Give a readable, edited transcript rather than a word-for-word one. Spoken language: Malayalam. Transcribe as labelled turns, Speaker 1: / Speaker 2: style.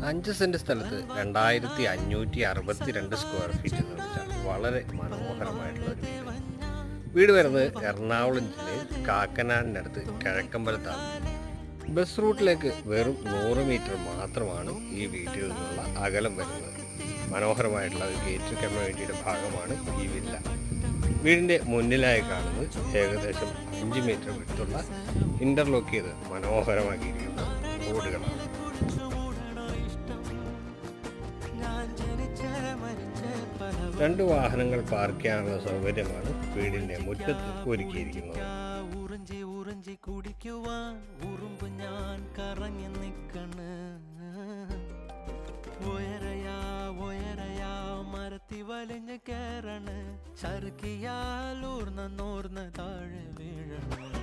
Speaker 1: 5 സെന്റ് സ്ഥലത്ത് 2562 സ്ക്വയർ ഫീറ്റ് നിർമ്മിച്ച വളരെ മനോഹരമായിട്ടുള്ള ഒരു വീട്. വീട് വരുന്നത് എറണാകുളം ജില്ലയിൽ കാക്കനാടിനടുത്ത് കിഴക്കമ്പലത്താണ്. ബസ് റൂട്ടിലേക്ക് വെറും 100 മീറ്റർ മാത്രമാണ് ഈ വീട്ടിൽ നിന്നുള്ള അകലം വരുന്നത്. മനോഹരമായിട്ടുള്ള ഒരു ഗേറ്റഡ് കമ്മ്യൂണിറ്റിയുടെ ഭാഗമാണ് ഈ വില്ല. വീടിൻ്റെ മുന്നിലായി കാണുന്നത് ഏകദേശം 5 മീറ്റർ വിട്ടുള്ള ഇൻ്റർലോക്ക് ചെയ്ത് മനോഹരമാക്കിയിരിക്കുന്ന റോഡുകളാണ്. രണ്ട് വാഹനങ്ങൾ പാർക്ക് ചെയ്യാനുള്ള സൗകര്യമാണ് വീടിൻ്റെ മുറ്റത്ത് ഒരുക്കിയിരിക്കുന്നത്.
Speaker 2: ഞാൻ കറങ്ങി നിക്കണ് ഒയരയാ മരത്തി വലിഞ്ഞ് കേറണ് ചറുക്കിയാൽ ഊർന്ന താഴെ വീഴണ്.